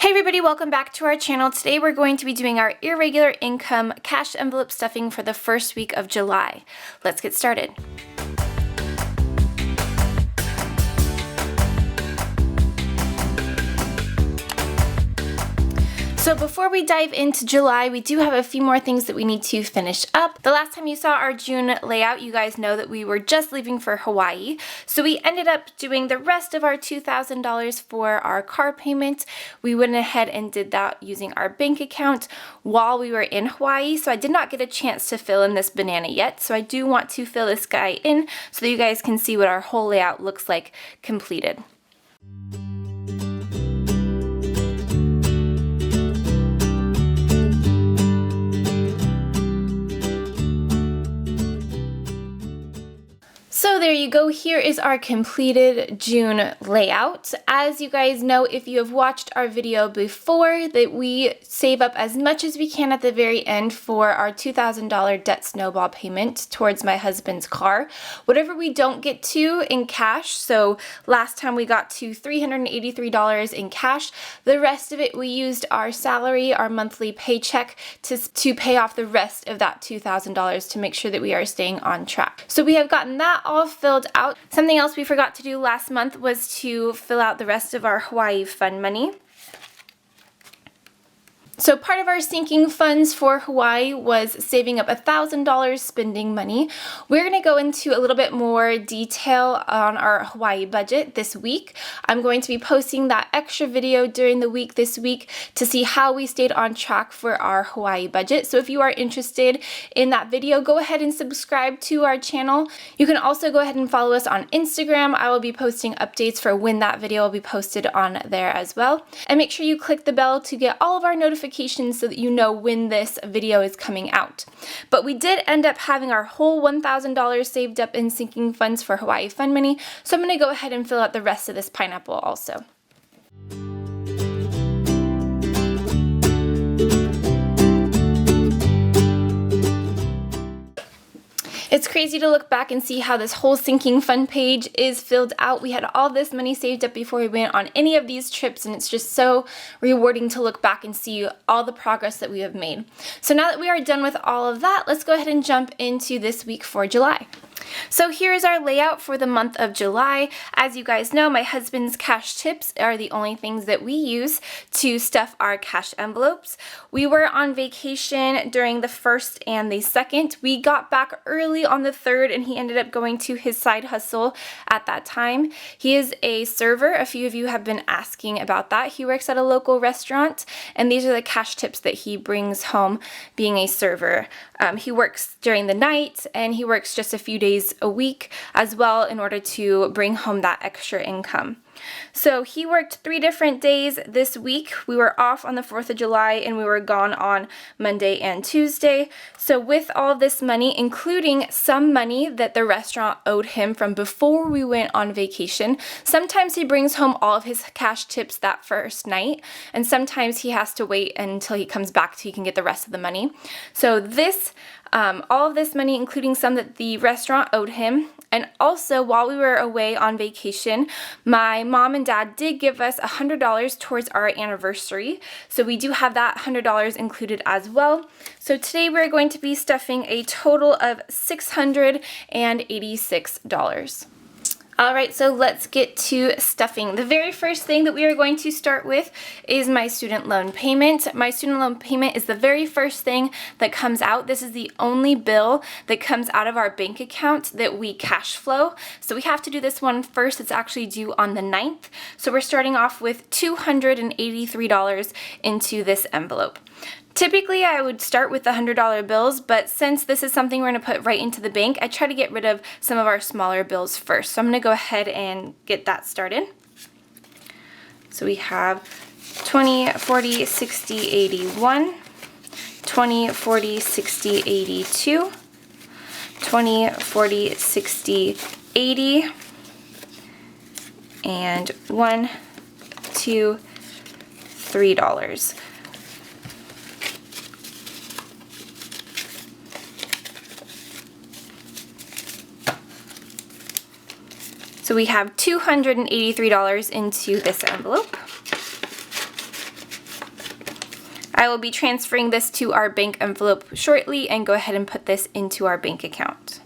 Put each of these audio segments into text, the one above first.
Hey everybody, welcome back to our channel. Today we're going to be doing our irregular income cash envelope stuffing for the first week of July. Let's get started. So before we dive into July, we do have a few more things that we need to finish up. The last time you saw our June layout, you guys know that we were just leaving for Hawaii. So we ended up doing the rest of our $2,000 for our car payment. We went ahead and did that using our bank account while we were in Hawaii. So I did not get a chance to fill in this banana yet. So I do want to fill this guy in so that you guys can see what our whole layout looks like completed. So there you go, here is our completed June layout. As you guys know, if you have watched our video before, that we save up as much as we can at the very end for our $2,000 debt snowball payment towards my husband's car. Whatever we don't get to in cash, so last time we got to $383 in cash, the rest of it we used our salary, our monthly paycheck to pay off the rest of that $2,000 to make sure that we are staying on track. So we have gotten that all filled out. Something else we forgot to do last month was to fill out the rest of our Hawaii fund money. So part of our sinking funds for Hawaii was saving up $1,000 spending money. We're going to go into a little bit more detail on our Hawaii budget this week. I'm going to be posting that extra video during the week this week to see how we stayed on track for our Hawaii budget. So if you are interested in that video, go ahead and subscribe to our channel. You can also go ahead and follow us on Instagram. I will be posting updates for when that video will be posted on there as well. And make sure you click the bell to get all of our notifications so that you know when this video is coming out. But we did end up having our whole $1,000 saved up in sinking funds for Hawaii fund money, so I'm going to go ahead and fill out the rest of this pineapple also. It's crazy to look back and see how this whole sinking fund page is filled out. We had all this money saved up before we went on any of these trips, and it's just so rewarding to look back and see all the progress that we have made. So now that we are done with all of that, let's go ahead and jump into this week for July. So here is our layout for the month of July. As you guys know, my husband's cash tips are the only things that we use to stuff our cash envelopes. We were on vacation during the 1st and the 2nd. We got back early on the 3rd, and he ended up going to his side hustle at that time. He is a server. A few of you have been asking about that. He works at a local restaurant, and these are the cash tips that he brings home being a server. He works during the night, and he works just a few days a week as well in order to bring home that extra income. So he worked 3 different days this week. We were off on the 4th of July, and we were gone on Monday and Tuesday. So with all of this money, including some money that the restaurant owed him from before we went on vacation, sometimes he brings home all of his cash tips that first night, and sometimes he has to wait until he comes back so he can get the rest of the money. So this all of this money, including some that the restaurant owed him. And also, while we were away on vacation, my mom and dad did give us $100 towards our anniversary. So we do have that $100 included as well. So today we're going to be stuffing a total of $686. Alright, so let's get to stuffing. The very first thing that we are going to start with is my student loan payment. My student loan payment is the very first thing that comes out. This is the only bill that comes out of our bank account that we cash flow. So we have to do this one first. It's actually due on the 9th. So we're starting off with $283 into this envelope. Typically, I would start with the $100 bills, but since this is something we're going to put right into the bank, I try to get rid of some of our smaller bills first. So I'm going to go ahead and get that started. So we have 20, 40, 60, 81, 20, 40, 60, 82, 20, 40, 60, 80, and $1, $2, $3. So we have $283 into this envelope. I will be transferring this to our bank envelope shortly and go ahead and put this into our bank account.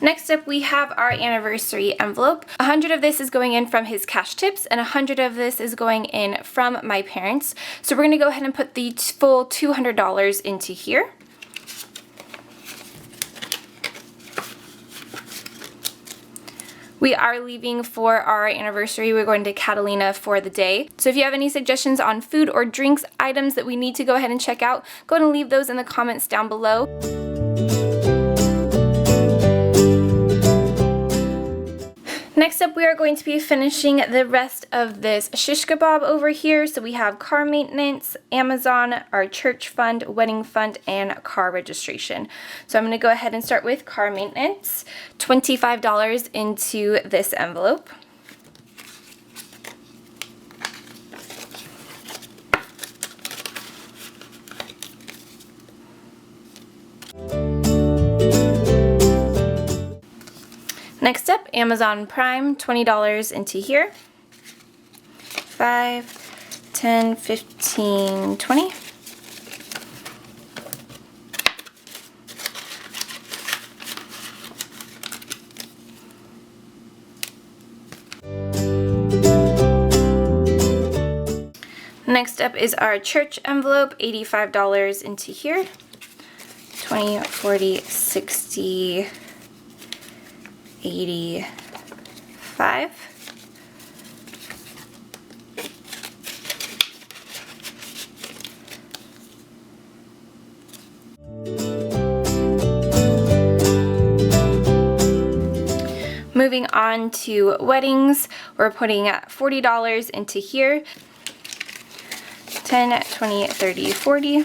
Next up, we have our anniversary envelope. 100 of this is going in from his cash tips and 100 of this is going in from my parents. So we're gonna go ahead and put the full $200 into here. We are leaving for our anniversary. We're going to Catalina for the day. So if you have any suggestions on food or drinks items that we need to go ahead and check out, go ahead and leave those in the comments down below. Next up, we are going to be finishing the rest of this shish kebab over here. So we have car maintenance, Amazon, our church fund, wedding fund, and car registration. So I'm going to go ahead and start with car maintenance, $25 into this envelope. Next up, Amazon Prime, $20 into here. 5, 10, 15, 20. Next up is our church envelope, $85 into here. 20, 40, 60, 85. Moving on to weddings, we're putting $40 into here. 10, 20, 30, 40.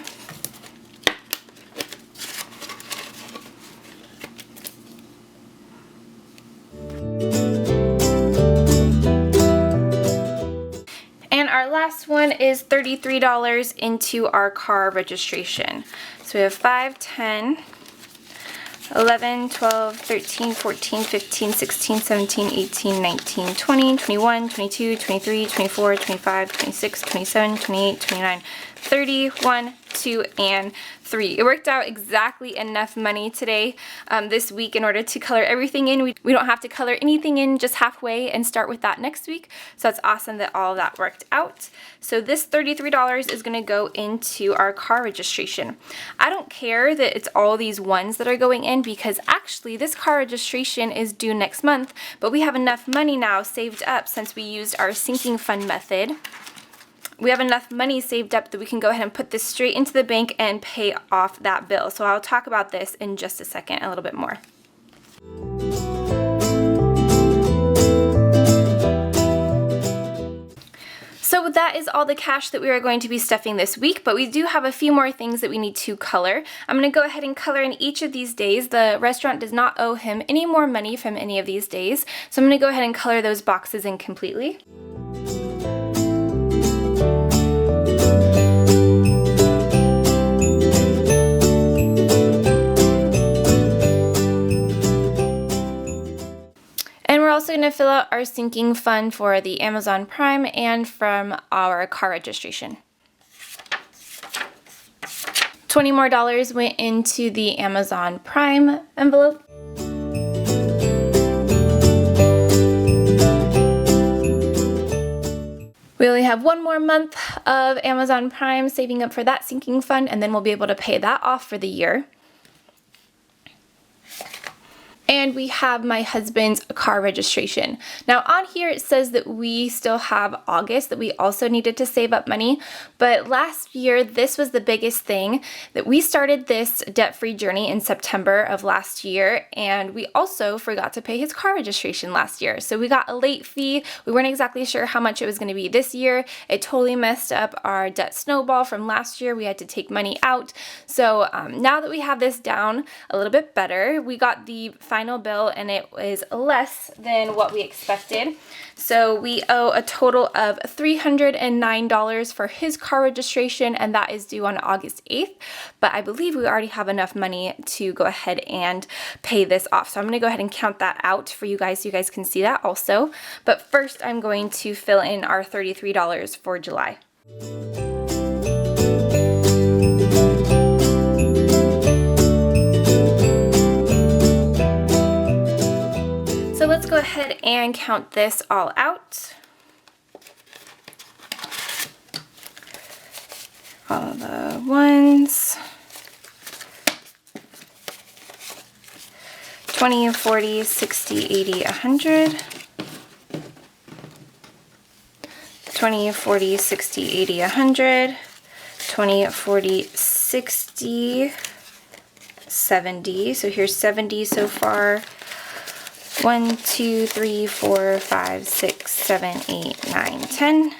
Last one is $33 into our car registration. So we have 5, 10, 11, 12, 13, 14, 15, 16, 17, 18, 19, 20, 21, 22, 23, 24, 25, 26, 27, 28, 29, 30, 1, 2, and 3. It worked out exactly enough money today, this week, in order to color everything in. We don't have to color anything in just halfway and start with that next week. So that's awesome that all of that worked out. So this $33 is going to go into our car registration. I don't care that it's all these ones that are going in, because actually this car registration is due next month, but we have enough money now saved up since we used our sinking fund method. We have enough money saved up that we can go ahead and put this straight into the bank and pay off that bill. So I'll talk about this in just a second, a little bit more. So that is all the cash that we are going to be stuffing this week, but we do have a few more things that we need to color. I'm going to go ahead and color in each of these days. The restaurant does not owe him any more money from any of these days, so I'm going to go ahead and color those boxes in completely. And we're also going to fill out our sinking fund for the Amazon Prime and from our car registration. $20 more went into the Amazon Prime envelope. We only have one more month of Amazon Prime saving up for that sinking fund, and then we'll be able to pay that off for the year. And we have my husband's car registration. Now on here it says that we still have August, that we also needed to save up money, but last year this was the biggest thing, that we started this debt-free journey in September of last year, and we also forgot to pay his car registration last year. So we got a late fee. We weren't exactly sure how much it was going to be this year. It totally messed up our debt snowball from last year. We had to take money out. So now that we have this down a little bit better, we got the final final bill and it was less than what we expected. So we owe a total of $309 for his car registration, and that is due on August 8th. But I believe we already have enough money to go ahead and pay this off. So I'm going to go ahead and count that out for you guys so you guys can see that also. But first I'm going to fill in our $33 for July. So let's go ahead and count this all out. All the ones. 20, 40, 60, 80, 100. 20, 40, 60, 80, 100. 20, 40, 60, 70. So here's 70 so far. 1, 2, 3, 4, 5, 6, 7, 8, 9, 10.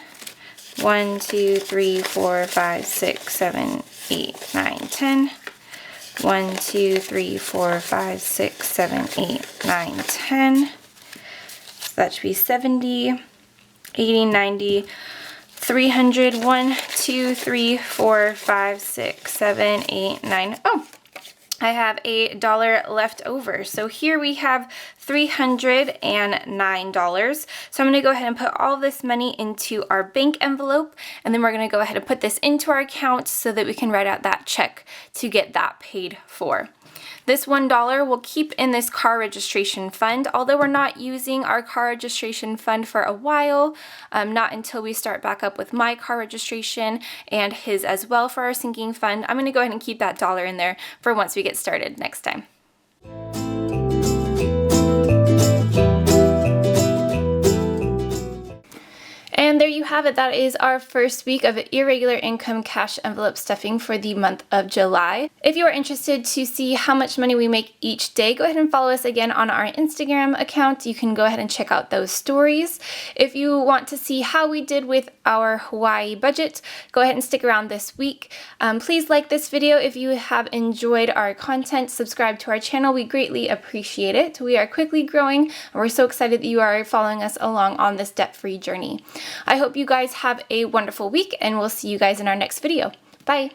1, 2, 3, 4, 5, 6, 7, 8, 9, 10. 1, 2, 3, 4, 5, 6, 7, 8, 9, 10. So that should be 70, 80, 90, 300. 1, 2, 3, 4, 5, 6, 7, 8, 9. Oh, I have $1 left over. So here we have $309. So I'm going to go ahead and put all this money into our bank envelope, and then we're going to go ahead and put this into our account so that we can write out that check to get that paid for. This $1 will keep in this car registration fund, although we're not using our car registration fund for a while, not until we start back up with my car registration and his as well for our sinking fund. I'm going to go ahead and keep that $1 in there for once we get started next time. And there you have it. That is our first week of irregular income cash envelope stuffing for the month of July. If you are interested to see how much money we make each day, go ahead and follow us again on our Instagram account. You can go ahead and check out those stories. If you want to see how we did with our Hawaii budget, go ahead and stick around this week. Please like this video if you have enjoyed our content. Subscribe to our channel. We greatly appreciate it. We are quickly growing, and we're so excited that you are following us along on this debt-free journey. I hope you guys have a wonderful week, and we'll see you guys in our next video. Bye!